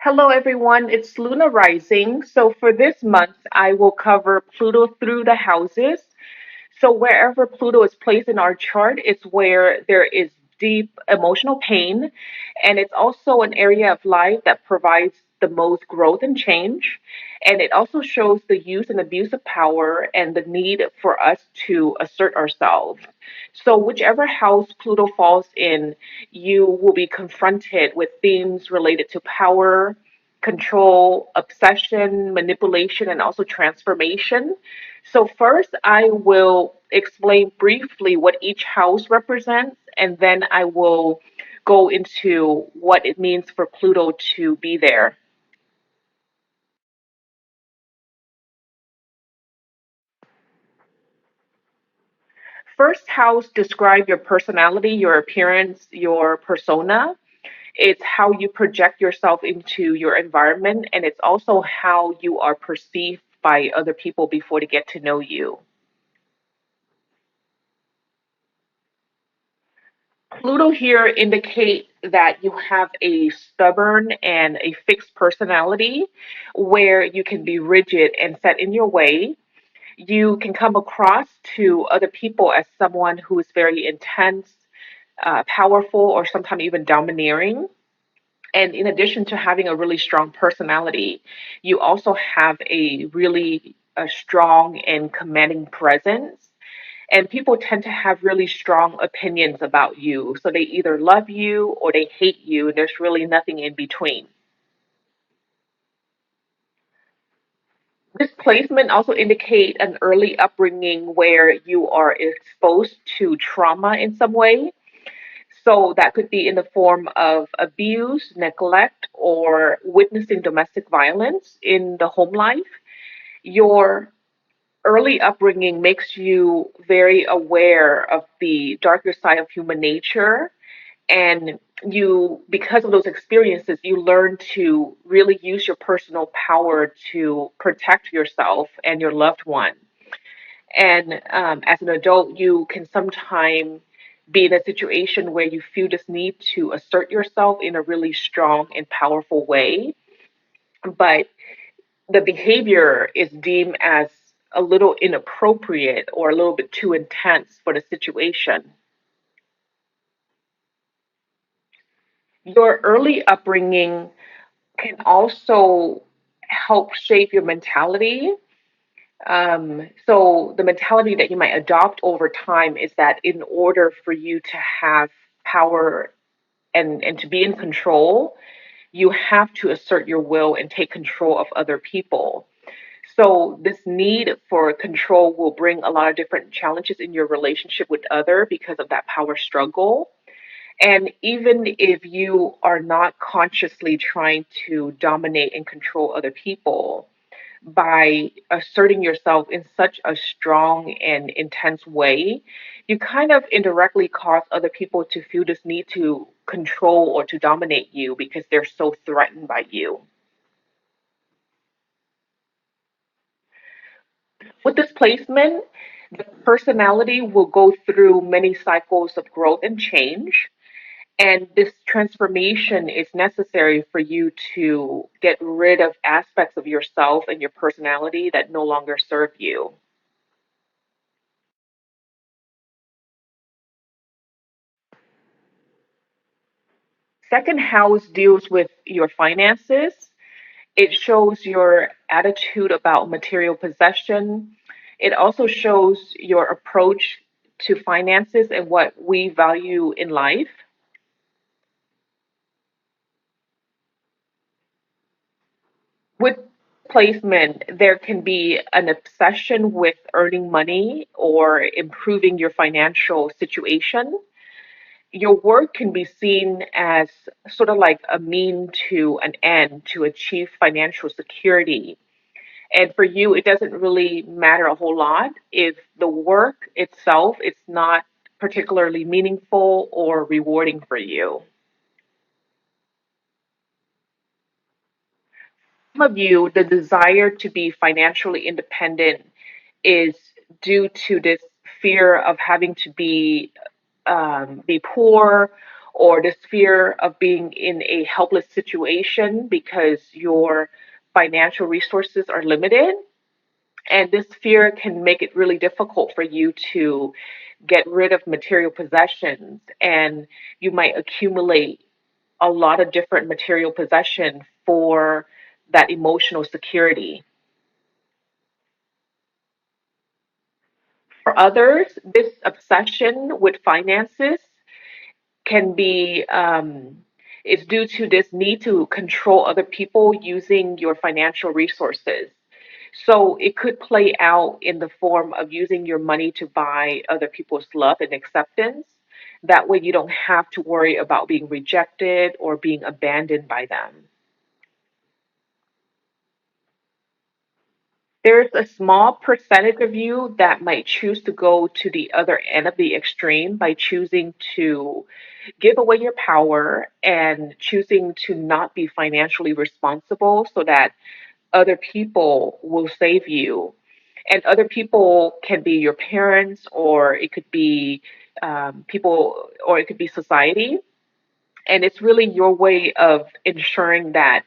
Hello, everyone. It's Luna Rising. So, for this month, I will cover Pluto through the houses. So, wherever Pluto is placed in our chart, it's where there is deep emotional pain. And it's also an area of life that provides the most growth and change. And it also shows the use and abuse of power and the need for us to assert ourselves. So, whichever house Pluto falls in, you will be confronted with themes related to power, control, obsession, manipulation, and also transformation. So, first, I will explain briefly what each house represents, and then I will go into what it means for Pluto to be there. First house describe your personality, your appearance, your persona. It's how you project yourself into your environment, and it's also how you are perceived by other people before they get to know you. Pluto here indicate that you have a stubborn and a fixed personality where you can be rigid and set in your way. You can come across to other people as someone who is very intense, powerful, or sometimes even domineering. And in addition to having a really strong personality, you also have a really strong and commanding presence. And people tend to have really strong opinions about you. So they either love you or they hate you, and there's really nothing in between. This placement also indicate an early upbringing where you are exposed to trauma in some way. So that could be in the form of abuse, neglect, or witnessing domestic violence in the home life. Your early upbringing makes you very aware of the darker side of human nature. And you, because of those experiences, you learn to really use your personal power to protect yourself and your loved one. And as an adult, you can sometimes be in a situation where you feel this need to assert yourself in a really strong and powerful way, but the behavior is deemed as a little inappropriate or a little bit too intense for the situation. Your early upbringing can also help shape your mentality. So, the mentality that you might adopt over time is that in order for you to have power and to be in control, you have to assert your will and take control of other people. So this need for control will bring a lot of different challenges in your relationship with other because of that power struggle. And even if you are not consciously trying to dominate and control other people, by asserting yourself in such a strong and intense way, you kind of indirectly cause other people to feel this need to control or to dominate you because they're so threatened by you. With this placement, the personality will go through many cycles of growth and change. And this transformation is necessary for you to get rid of aspects of yourself and your personality that no longer serve you. Second house deals with your finances. It shows your attitude about material possession. It also shows your approach to finances and what we value in life. With placement, there can be an obsession with earning money or improving your financial situation. Your work can be seen as sort of like a mean to an end to achieve financial security. And for you, it doesn't really matter a whole lot if the work itself is not particularly meaningful or rewarding for you. Some of you, the desire to be financially independent is due to this fear of having to be poor or this fear of being in a helpless situation because your financial resources are limited. And this fear can make it really difficult for you to get rid of material possessions, and you might accumulate a lot of different material possession for that emotional security. For others, this obsession with finances can be is due to this need to control other people using your financial resources. So it could play out in the form of using your money to buy other people's love and acceptance. That way you don't have to worry about being rejected or being abandoned by them. There's a small percentage of you that might choose to go to the other end of the extreme by choosing to give away your power and choosing to not be financially responsible so that other people will save you. And other people can be your parents, or it could be people, or it could be society. And it's really your way of ensuring that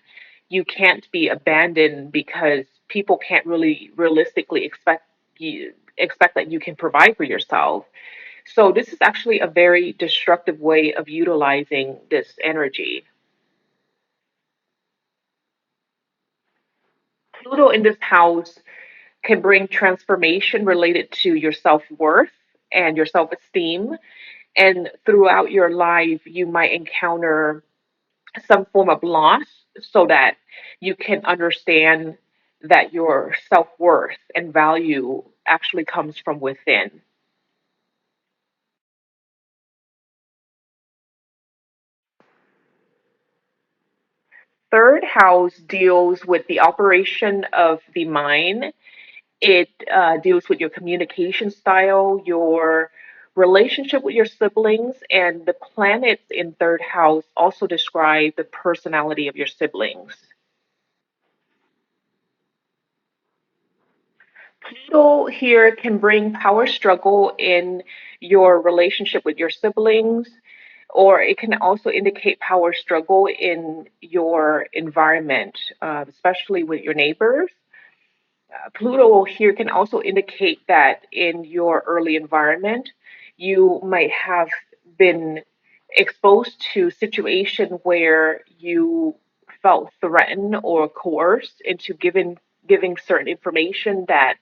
you can't be abandoned because people can't really realistically expect that you can provide for yourself. So this is actually a very destructive way of utilizing this energy. Pluto in this house can bring transformation related to your self-worth and your self-esteem. And throughout your life, you might encounter some form of loss so that you can understand that your self-worth and value actually comes from within. Third house deals with the operation of the mind. It deals with your communication style, your relationship with your siblings, and the planets in third house also describe the personality of your siblings. Pluto here can bring power struggle in your relationship with your siblings, or it can also indicate power struggle in your environment, especially with your neighbors. Pluto here can also indicate that in your early environment, you might have been exposed to a situation where you felt threatened or coerced into giving certain information that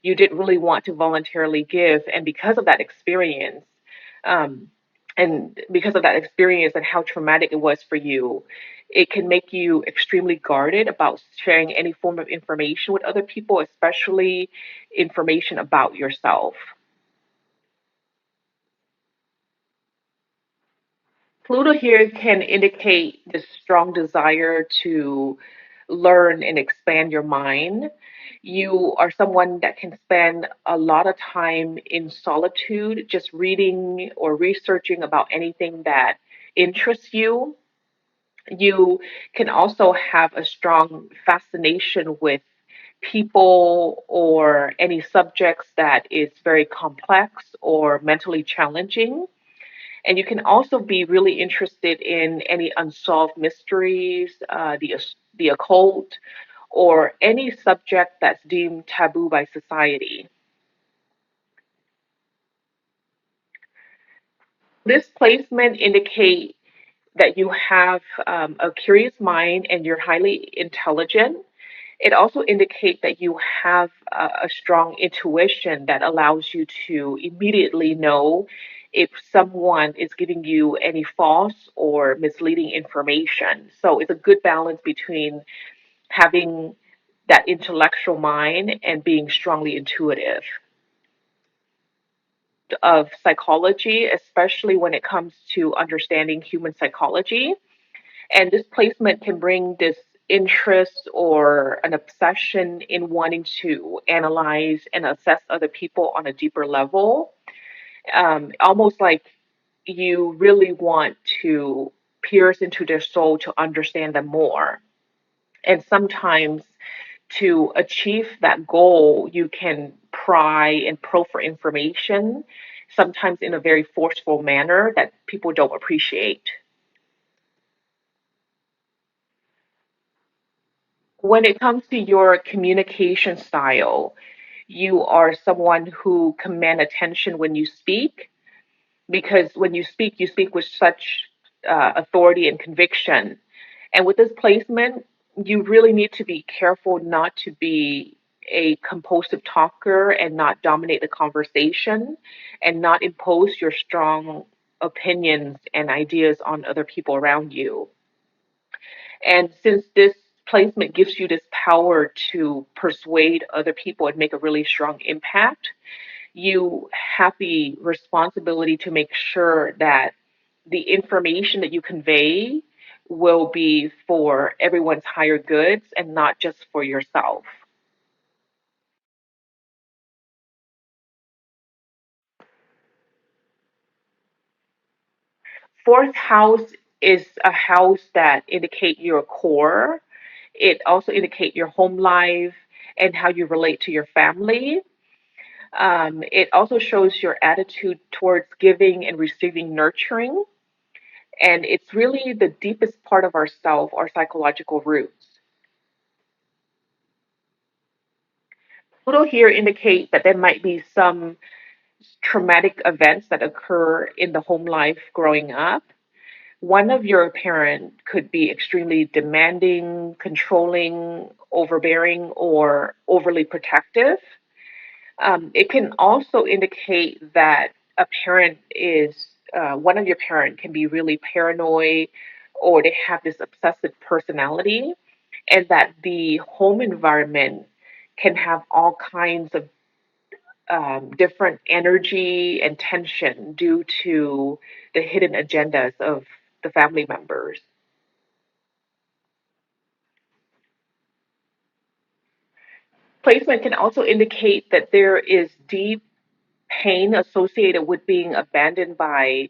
you didn't really want to voluntarily give. And because of that experience, um, and how traumatic it was for you, it can make you extremely guarded about sharing any form of information with other people, especially information about yourself. Pluto here can indicate this strong desire to learn and expand your mind. You are someone that can spend a lot of time in solitude, just reading or researching about anything that interests you. You can also have a strong fascination with people or any subjects that is very complex or mentally challenging. And you can also be really interested in any unsolved mysteries, the occult, or any subject that's deemed taboo by society. This placement indicates that you have a curious mind and you're highly intelligent. It also indicates that you have a strong intuition that allows you to immediately know if someone is giving you any false or misleading information. So it's a good balance between having that intellectual mind and being strongly intuitive. Of psychology, especially when it comes to understanding human psychology. And this placement can bring this interest or an obsession in wanting to analyze and assess other people on a deeper level. Almost like you really want to pierce into their soul to understand them more. And sometimes to achieve that goal, you can pry and probe for information. sometimes in a very forceful manner that people don't appreciate. When it comes to your communication style, you are someone who command attention when you speak, because when you speak with such authority and conviction. And with this placement, you really need to be careful not to be a compulsive talker and not dominate the conversation and not impose your strong opinions and ideas on other people around you. And since this placement gives you this power to persuade other people and make a really strong impact, you have the responsibility to make sure that the information that you convey will be for everyone's higher goods and not just for yourself. Fourth house is a house that indicate your core. It also indicate your home life and how you relate to your family. It also shows your attitude towards giving and receiving nurturing. And it's really the deepest part of ourself, our psychological roots. Pluto here indicate that there might be some traumatic events that occur in the home life growing up. One of your parent could be extremely demanding, controlling, overbearing, or overly protective. It can also indicate that a parent is one of your parent can be really paranoid, or they have this obsessive personality, and that the home environment can have all kinds of different energy and tension due to the hidden agendas of the family members. Placement can also indicate that there is deep pain associated with being abandoned by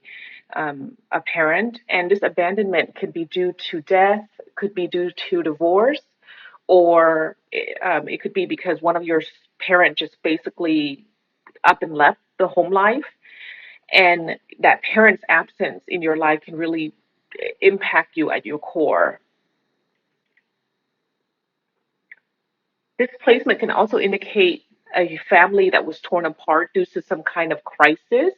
a parent, and this abandonment could be due to death, could be due to divorce, or it could be because one of your parent just basically up and left the home life, and that parent's absence in your life can really impact you at your core. This placement can also indicate a family that was torn apart due to some kind of crisis,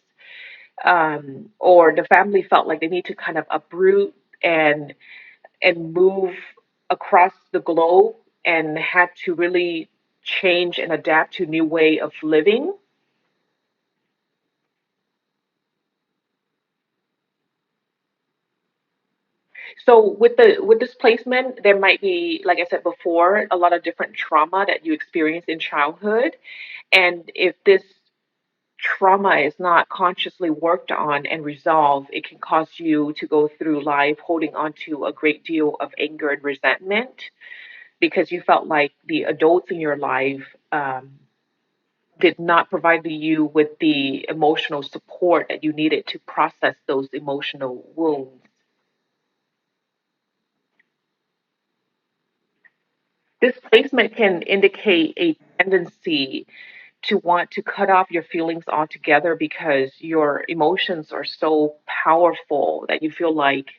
or the family felt like they need to kind of uproot and move across the globe and had to really change and adapt to a new way of living. So with this placement, there might be, like I said before, a lot of different trauma that you experience in childhood. And if this trauma is not consciously worked on and resolved, it can cause you to go through life holding on to a great deal of anger and resentment because you felt like the adults in your life did not provide you with the emotional support that you needed to process those emotional wounds. This placement can indicate a tendency to want to cut off your feelings altogether because your emotions are so powerful that you feel like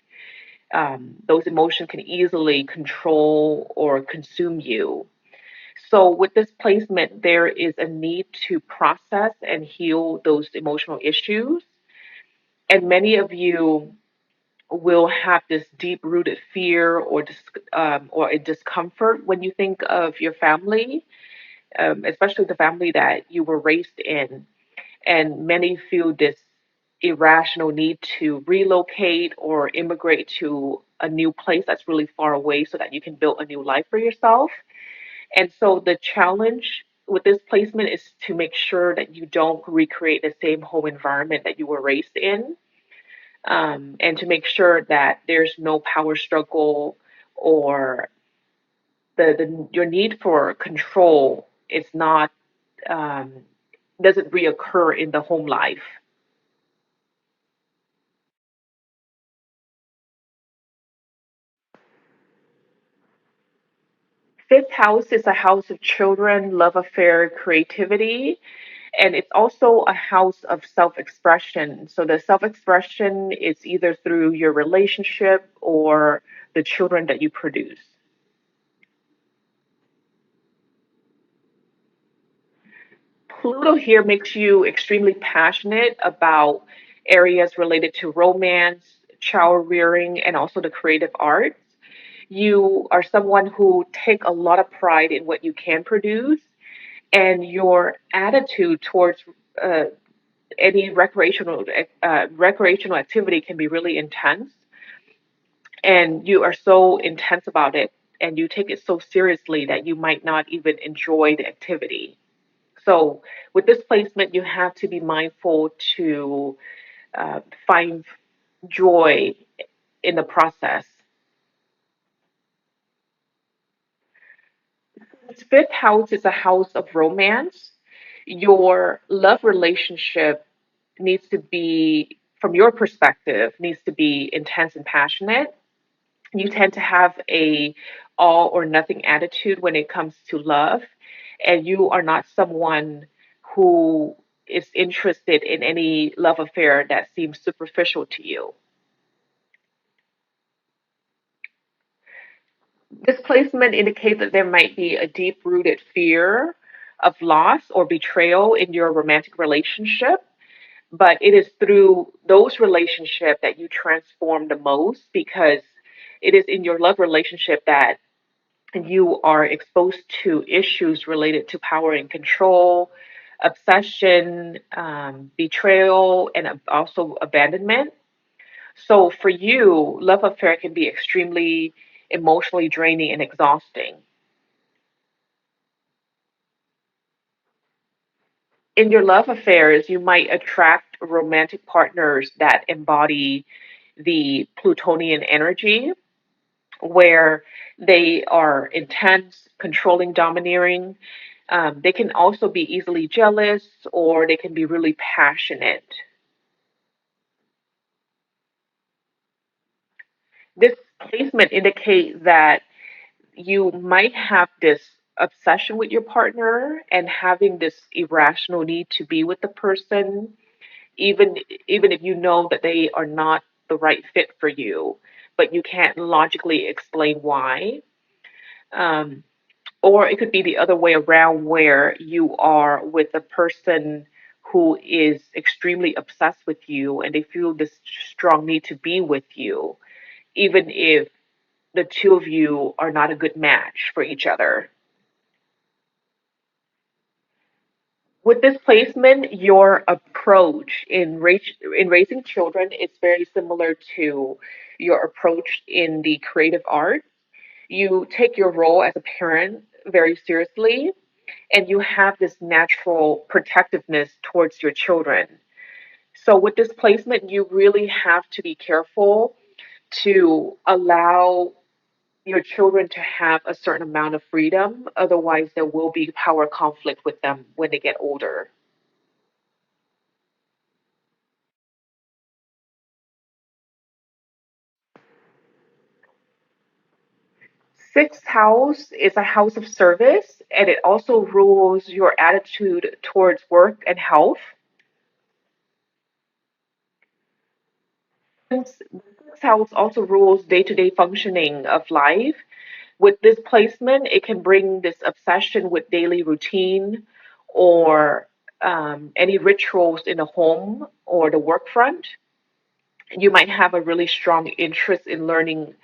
those emotions can easily control or consume you. So, with this placement, there is a need to process and heal those emotional issues. And many of you will have this deep rooted fear or a discomfort when you think of your family, especially the family that you were raised in. And many feel this irrational need to relocate or immigrate to a new place that's really far away so that you can build a new life for yourself. And so the challenge with this placement is to make sure that you don't recreate the same home environment that you were raised in, and to make sure that there's no power struggle or your need for control is not um, doesn't reoccur in the home life. Fifth house is a house of children, love affair, creativity, And it's also a house of self expression. So the self expression is either through your relationship or the children that you produce. Pluto here makes you extremely passionate about areas related to romance, child rearing, and also the creative arts. You are someone who take a lot of pride in what you can produce, and your attitude towards uh, any recreational activity can be really intense, and you are so intense about it, and you take it so seriously that you might not even enjoy the activity. So with this placement, you have to be mindful to find joy in the process. This fifth house is a house of romance. Your love relationship needs to be, from your perspective, needs to be intense and passionate. You tend to have a all or nothing attitude when it comes to love, and you are not someone who is interested in any love affair that seems superficial to you. This placement indicates that there might be a deep rooted fear of loss or betrayal in your romantic relationship, but it is through those relationships that you transform the most, because it is in your love relationship that you are exposed to issues related to power and control, obsession, betrayal, and also abandonment. So for you, love affair can be extremely emotionally draining and exhausting. In your love affairs, you might attract romantic partners that embody the Plutonian energy, where they are intense, controlling, domineering. They can also be easily jealous, or they can be really passionate. This placement indicates that you might have this obsession with your partner and having this irrational need to be with the person, even even if you know that they are not the right fit for you, but you can't logically explain why. Um, or it could be the other way around, where you are with a person who is extremely obsessed with you and they feel this strong need to be with you, even if the two of you are not a good match for each other. With this placement, your approach in raising children is very similar to your approach in the creative arts. You take your role as a parent very seriously, and you have this natural protectiveness towards your children. So, with this placement, you really have to be careful to allow your children to have a certain amount of freedom. Otherwise, there will be power conflict with them when they get older. Sixth house is a house of service, and it also rules your attitude towards work and health. Since the sixth house also rules day to day functioning of life, with this placement, it can bring this obsession with daily routine or any rituals in the home or the work front. You might have a really strong interest in learning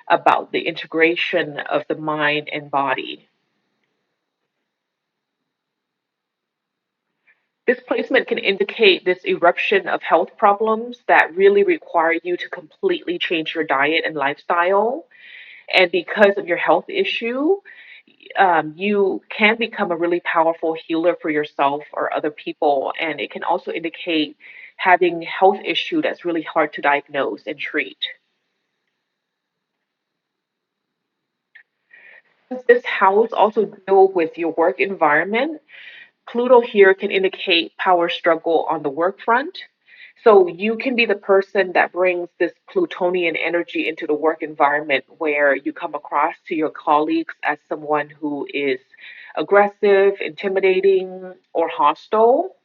about the integration of the mind and body. This placement can indicate this eruption of health problems that really require you to completely change your diet and lifestyle. And because of your health issue, you can become a really powerful healer for yourself or other people. And it can also indicate having health issue that's really hard to diagnose and treat. Since this house also deal with your work environment, Pluto here can indicate power struggle on the work front. So you can be the person that brings this Plutonian energy into the work environment, where you come across to your colleagues as someone who is aggressive, intimidating, or hostile.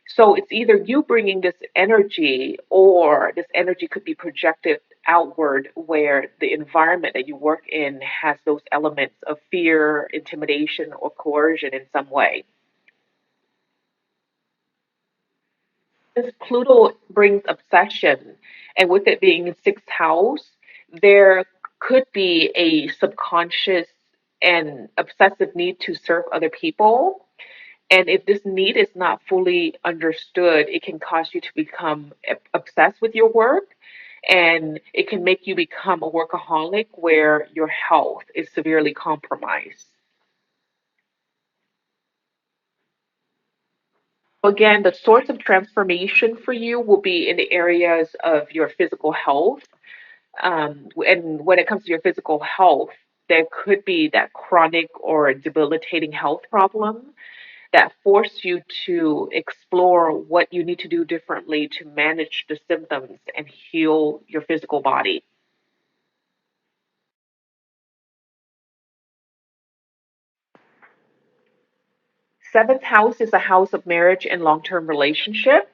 So it's either you bringing this energy, or this energy could be projected outward where the environment that you work in has those elements of fear, intimidation, or coercion in some way. Since Pluto brings obsession, and with it being in sixth house, there could be a subconscious and obsessive need to serve other people. And if this need is not fully understood, it can cause you to become obsessed with your work, and it can make you become a workaholic where your health is severely compromised. Again, the source of transformation for you will be in the areas of your physical health. And when it comes to your physical health, there could be that chronic or debilitating health problem that force you to explore what you need to do differently to manage the symptoms and heal your physical body. Seventh house is a house of marriage and long term relationship.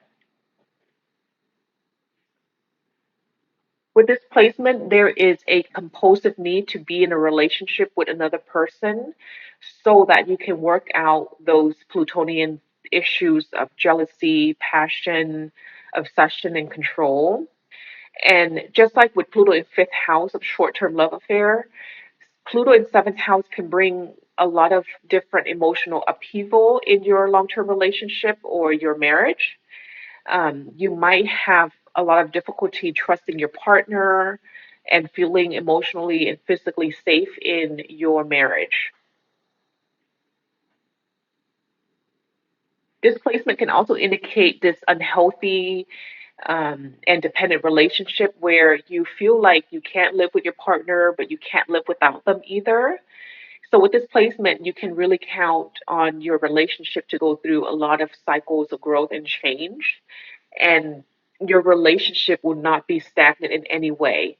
With this placement, there is a compulsive need to be in a relationship with another person so that you can work out those Plutonian issues of jealousy, passion, obsession, and control. And just like with Pluto in fifth house of short term love affair, Pluto in seventh house can bring a lot of different emotional upheaval in your long term relationship or your marriage. You might have a lot of difficulty trusting your partner and feeling emotionally and physically safe in your marriage. This placement can also indicate this unhealthy and dependent relationship where you feel like you can't live with your partner, but you can't live without them either. So, with this placement, you can really count on your relationship to go through a lot of cycles of growth and change, and your relationship will not be stagnant in any way.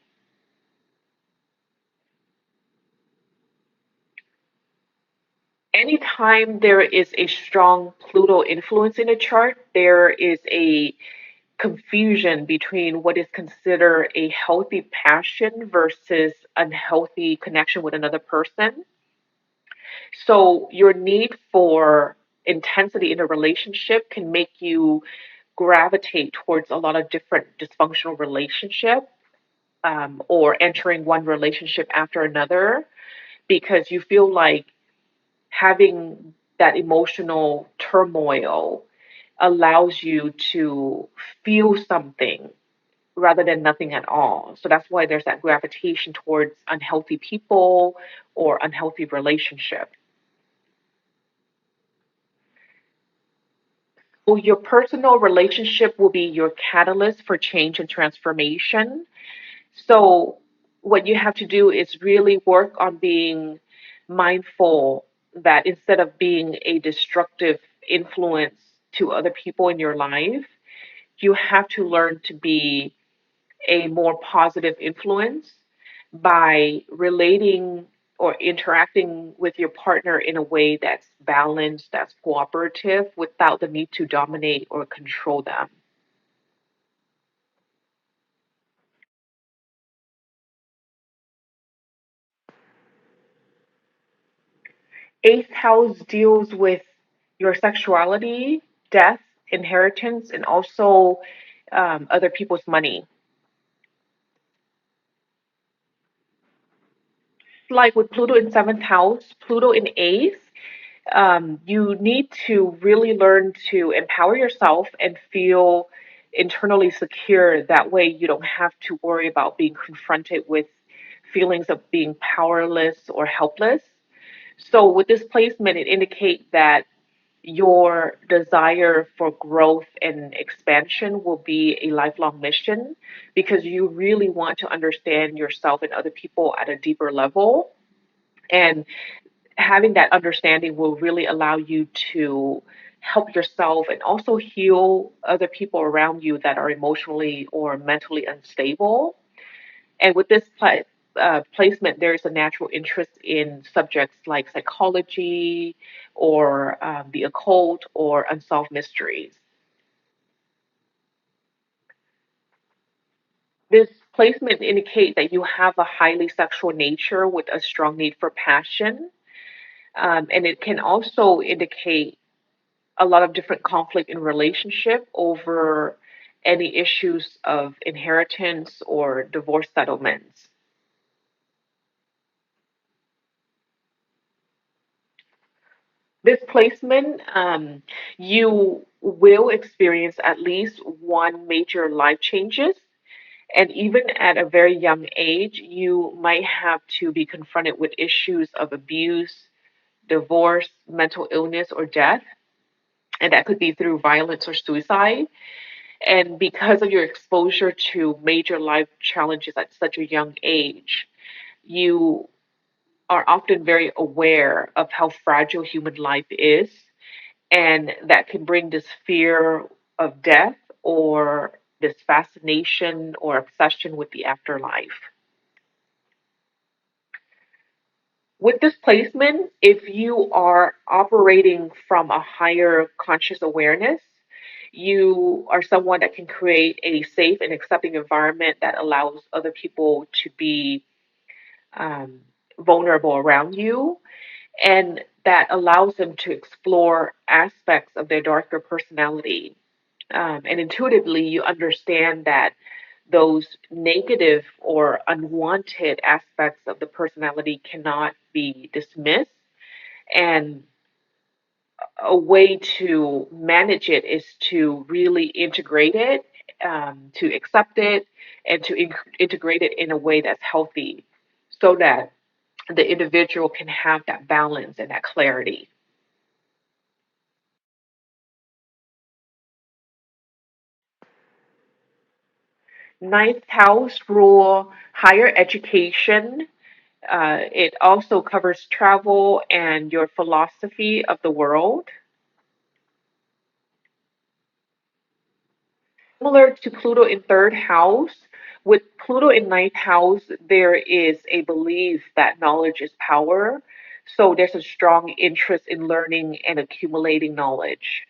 Anytime there is a strong Pluto influence in a chart, there is a confusion between what is considered a healthy passion versus unhealthy connection with another person. So, your need for intensity in a relationship can make you gravitate towards a lot of different dysfunctional relationships, or entering one relationship after another because you feel like having that emotional turmoil allows you to feel something rather than nothing at all. So that's why there's that gravitation towards unhealthy people or unhealthy relationships. So your personal relationship will be your catalyst for change and transformation. So what you have to do is really work on being mindful that instead of being a destructive influence to other people in your life, you have to learn to be a more positive influence by relating or interacting with your partner in a way that's balanced, that's cooperative, without the need to dominate or control them. Eighth house deals with your sexuality, death, inheritance, and also other people's money. Like with Pluto in seventh house, Pluto in eighth, you need to really learn to empower yourself and feel internally secure. That way, you don't have to worry about being confronted with feelings of being powerless or helpless. So, with this placement, it indicates that your desire for growth and expansion will be a lifelong mission because you really want to understand yourself and other people at a deeper level. And having that understanding will really allow you to help yourself and also heal other people around you that are emotionally or mentally unstable. And with this placement, there is a natural interest in subjects like psychology or the occult or unsolved mysteries. This placement indicates that you have a highly sexual nature with a strong need for passion. And it can also indicate a lot of different conflict in relationship over any issues of inheritance or divorce settlements. This placement, you will experience at least one major life changes. And even at a very young age, you might have to be confronted with issues of abuse, divorce, mental illness, or death. And that could be through violence or suicide. And because of your exposure to major life challenges at such a young age, you are often very aware of how fragile human life is. And that can bring this fear of death or this fascination or obsession with the afterlife. With this placement, if you are operating from a higher conscious awareness, you are someone that can create a safe and accepting environment that allows other people to be um, vulnerable around you, and that allows them to explore aspects of their darker personality. And intuitively, you understand that those negative or unwanted aspects of the personality cannot be dismissed. And a way to manage it is to really integrate it, to accept it, and to integrate it in a way that's healthy so that the individual can have that balance and that clarity. Ninth house rule higher education. It also covers travel and your philosophy of the world. Similar to Pluto in third house, with Pluto in ninth house, there is a belief that knowledge is power. So there's a strong interest in learning and accumulating knowledge.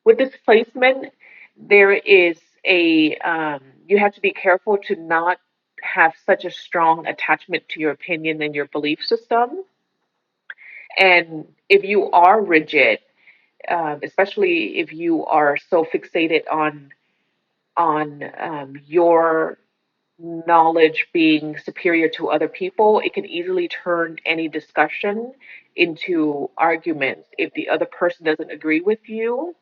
With this placement, there is you have to be careful to not have such a strong attachment to your opinion and your belief system. And if you are rigid, especially if you are so fixated on your knowledge being superior to other people, it can easily turn any discussion into arguments if the other person doesn't agree with you.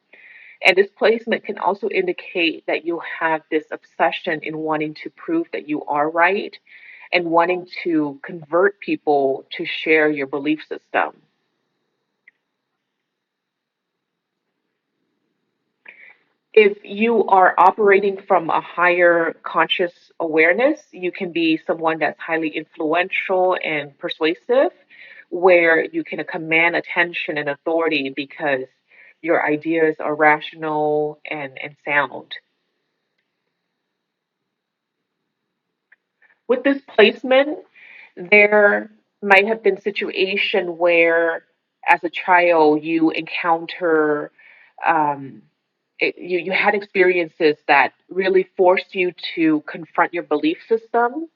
And this placement can also indicate that you have this obsession in wanting to prove that you are right and wanting to convert people to share your belief system. If you are operating from a higher conscious awareness, you can be someone that's highly influential and persuasive, where you can command attention and authority because your ideas are rational and sound. With this placement, there might have been situation where, as a child, you encounter um, you had experiences that really forced you to confront your belief system,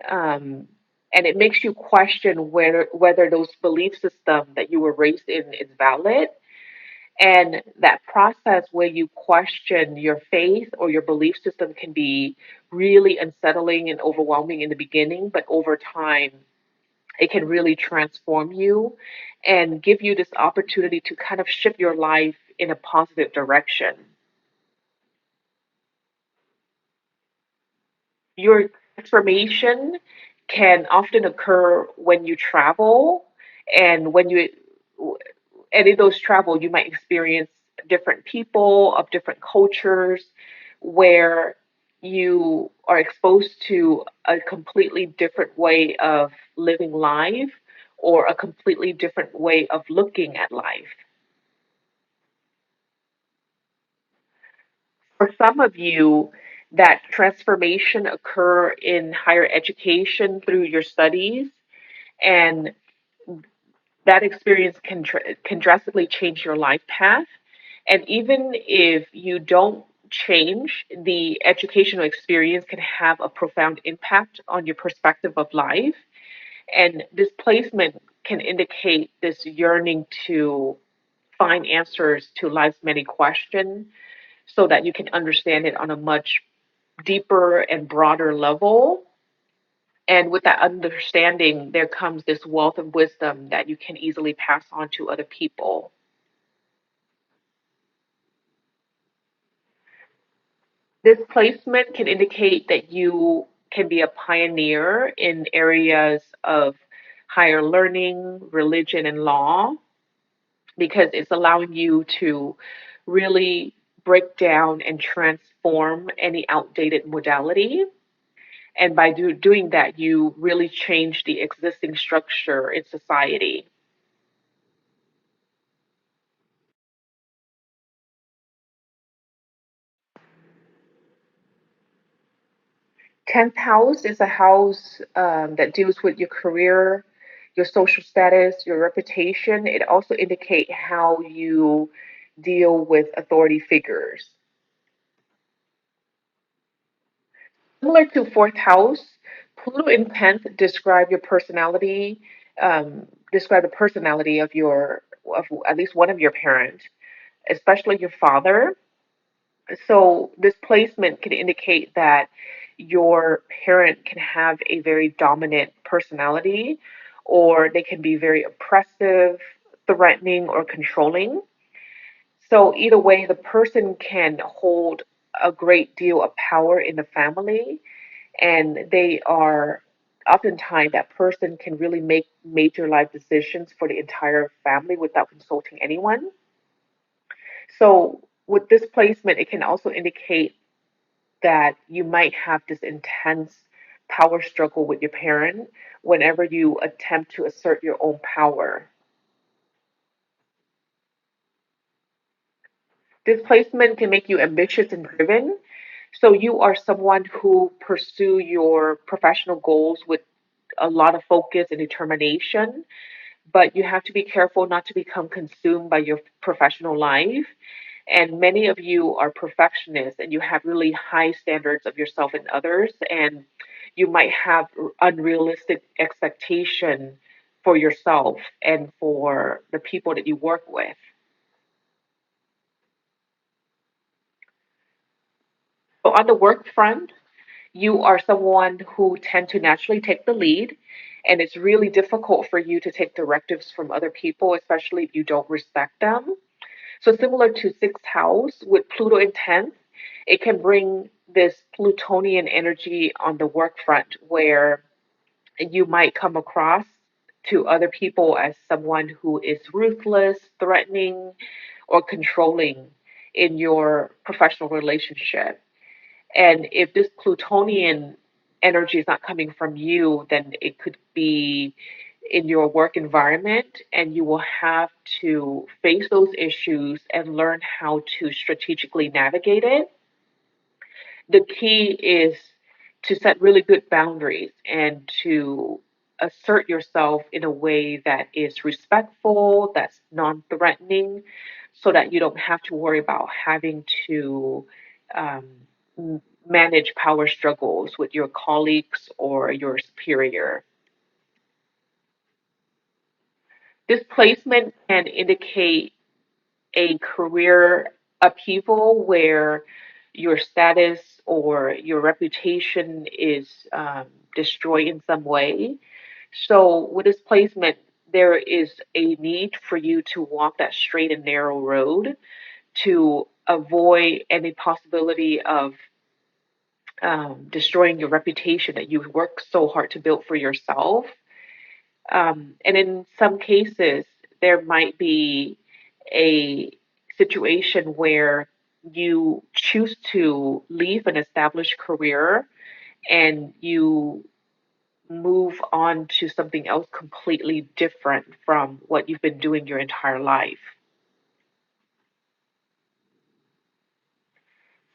um, and it makes you question whether those belief system that you were raised in is valid. And that process where you question your faith or your belief system can be really unsettling and overwhelming in the beginning, but over time, it can really transform you and give you this opportunity to kind of shift your life in a positive direction. Your transformation can often occur when you travel, and and in those travel, you might experience different people of different cultures where you are exposed to a completely different way of living life or a completely different way of looking at life. For some of you, that transformation occur in higher education through your studies, and that experience can drastically change your life path. And even if you don't change, the educational experience can have a profound impact on your perspective of life. And displacement can indicate this yearning to find answers to life's many questions so that you can understand it on a much deeper and broader level. And with that understanding, there comes this wealth of wisdom that you can easily pass on to other people. This placement can indicate that you can be a pioneer in areas of higher learning, religion, and law, because it's allowing you to really break down and transform any outdated modality. And by doing that, you really change the existing structure in society. 10th house is a house that deals with your career, your social status, your reputation. It also indicates how you deal with authority figures. Similar to fourth house, Pluto in 10th describe the personality of at least one of your parents, especially your father. So this placement can indicate that your parent can have a very dominant personality, or they can be very oppressive, threatening, or controlling. So either way, the person can hold a great deal of power in the family, and they are oftentimes that person can really make major life decisions for the entire family without consulting anyone. So with this placement, it can also indicate that you might have this intense power struggle with your parent whenever you attempt to assert your own power. Displacement can make you ambitious and driven. So you are someone who pursue your professional goals with a lot of focus and determination, but you have to be careful not to become consumed by your professional life. And many of you are perfectionists and you have really high standards of yourself and others, and you might have unrealistic expectation for yourself and for the people that you work with. So on the work front, you are someone who tend to naturally take the lead, and it's really difficult for you to take directives from other people, especially if you don't respect them. So similar to sixth house with Pluto in 10th, it can bring this Plutonian energy on the work front where you might come across to other people as someone who is ruthless, threatening, or controlling in your professional relationship. And if this Plutonian energy is not coming from you, then it could be in your work environment, and you will have to face those issues and learn how to strategically navigate it. The key is to set really good boundaries and to assert yourself in a way that is respectful, that's non threatening, so that you don't have to worry about having to um, manage power struggles with your colleagues or your superior. This placement can indicate a career upheaval where your status or your reputation is destroyed in some way. So, with this placement, there is a need for you to walk that straight and narrow road to avoid any possibility of destroying your reputation that you've worked so hard to build for yourself. And in some cases, there might be a situation where you choose to leave an established career and you move on to something else completely different from what you've been doing your entire life.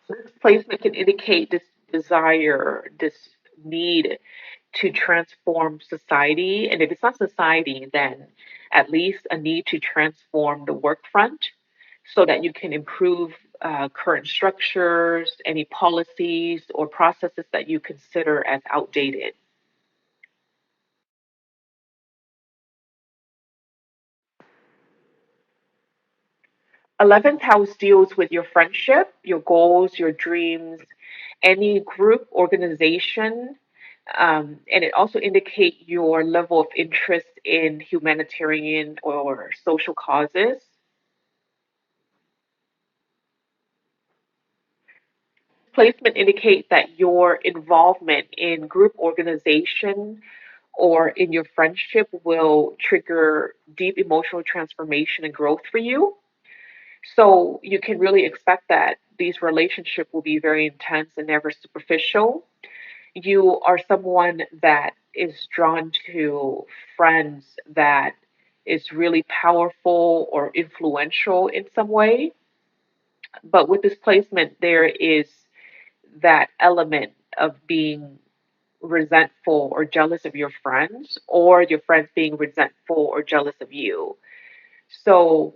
So this placement can indicate this desire, this need to transform society. And if it's not society, then at least a need to transform the work front so that you can improve current structures, any policies or processes that you consider as outdated. 11th house deals with your friendship, your goals, your dreams, any group organization, and it also indicates your level of interest in humanitarian or social causes. Placement indicates that your involvement in group organization or in your friendship will trigger deep emotional transformation and growth for you. So you can really expect that these relationships will be very intense and never superficial. You are someone that is drawn to friends that is really powerful or influential in some way. But with this placement, there is that element of being resentful or jealous of your friends, or your friends being resentful or jealous of you. So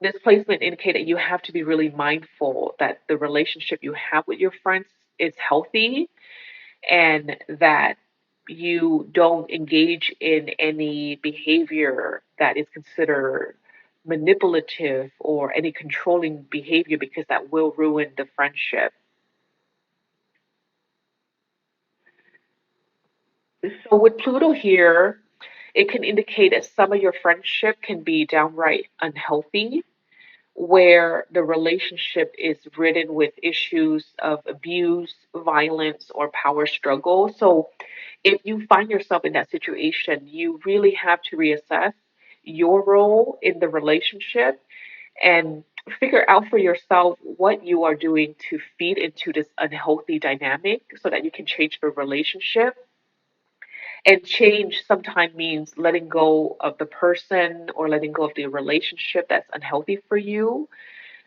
this placement indicates that you have to be really mindful that the relationship you have with your friends is healthy, and that you don't engage in any behavior that is considered manipulative or any controlling behavior, because that will ruin the friendship. So with Pluto here, it can indicate that some of your friendship can be downright unhealthy, where the relationship is ridden with issues of abuse, violence, or power struggle. So if you find yourself in that situation, you really have to reassess your role in the relationship and figure out for yourself what you are doing to feed into this unhealthy dynamic so that you can change the relationship. And change sometimes means letting go of the person or letting go of the relationship that's unhealthy for you,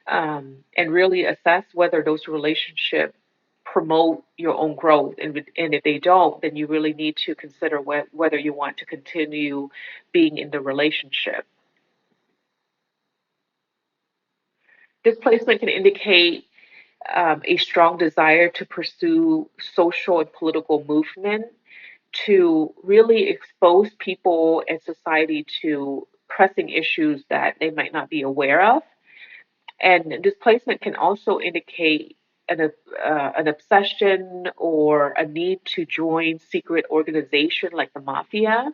and really assess whether those relationships promote your own growth. And if they don't, then you really need to consider whether you want to continue being in the relationship. This placement can indicate a strong desire to pursue social and political movement, to really expose people and society to pressing issues that they might not be aware of. And displacement can also indicate an obsession or a need to join secret organization like the mafia.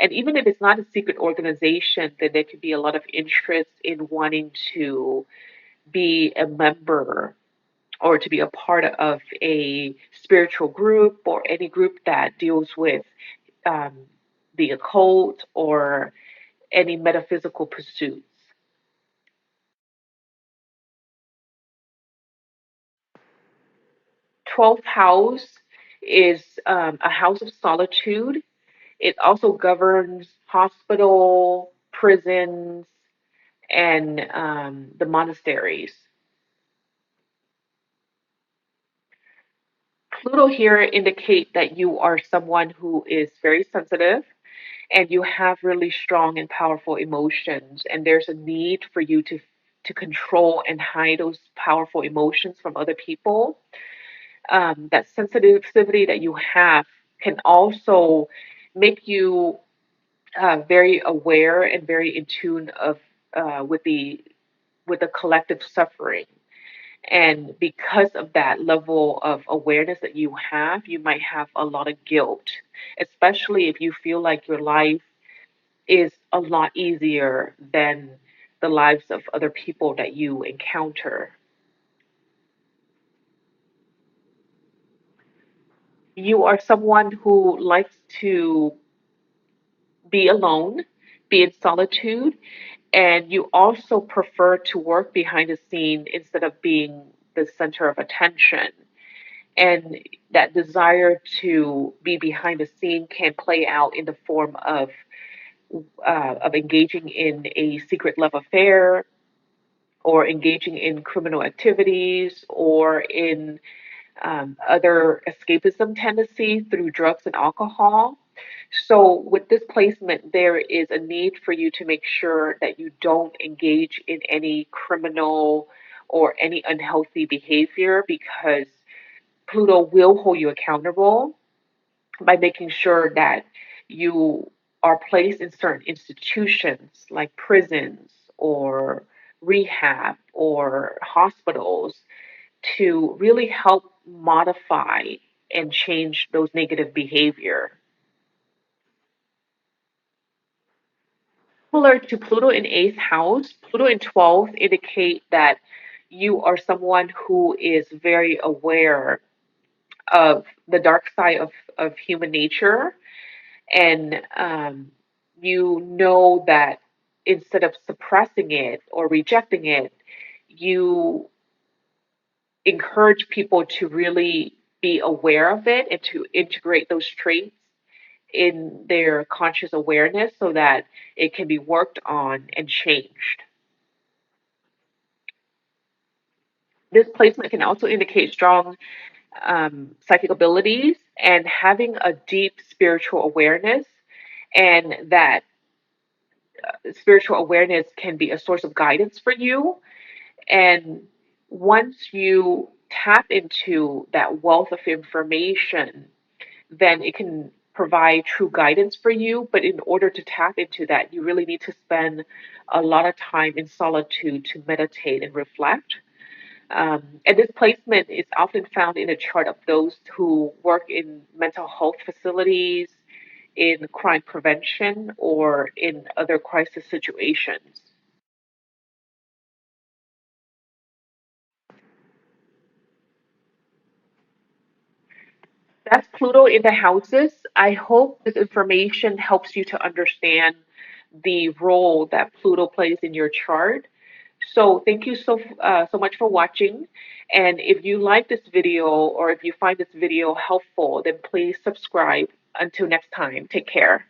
And even if it's not a secret organization, then there could be a lot of interest in wanting to be a member or to be a part of a spiritual group or any group that deals with um, the occult or any metaphysical pursuits. 12th house is a house of solitude. It also governs hospital, prisons, and the monasteries. Pluto here indicate that you are someone who is very sensitive and you have really strong and powerful emotions, and there's a need for you to control and hide those powerful emotions from other people. That sensitivity that you have can also make you very aware and very in tune of with the collective suffering. And because of that level of awareness that you have, you might have a lot of guilt, especially if you feel like your life is a lot easier than the lives of other people that you encounter. You are someone who likes to be alone, be in solitude, and you also prefer to work behind the scene instead of being the center of attention. And that desire to be behind the scene can play out in the form of engaging in a secret love affair, or engaging in criminal activities, or in other escapism tendencies through drugs and alcohol. So, with this placement, there is a need for you to make sure that you don't engage in any criminal or any unhealthy behavior because Pluto will hold you accountable by making sure that you are placed in certain institutions like prisons or rehab or hospitals to really help modify and change those negative behavior. Similar to Pluto in eighth house, Pluto in 12th indicate that you are someone who is very aware of the dark side of human nature, and you know that instead of suppressing it or rejecting it, you encourage people to really be aware of it and to integrate those traits in their conscious awareness so that it can be worked on and changed. This placement can also indicate strong psychic abilities and having a deep spiritual awareness, and that spiritual awareness can be a source of guidance for you. And once you tap into that wealth of information, then it can provide true guidance for you. But in order to tap into that, you really need to spend a lot of time in solitude to meditate and reflect. And this placement is often found in a chart of those who work in mental health facilities, in crime prevention, or in other crisis situations. That's Pluto in the houses. I hope this information helps you to understand the role that Pluto plays in your chart. So thank you so much for watching. And if you like this video or if you find this video helpful, then please subscribe. Until next time, take care.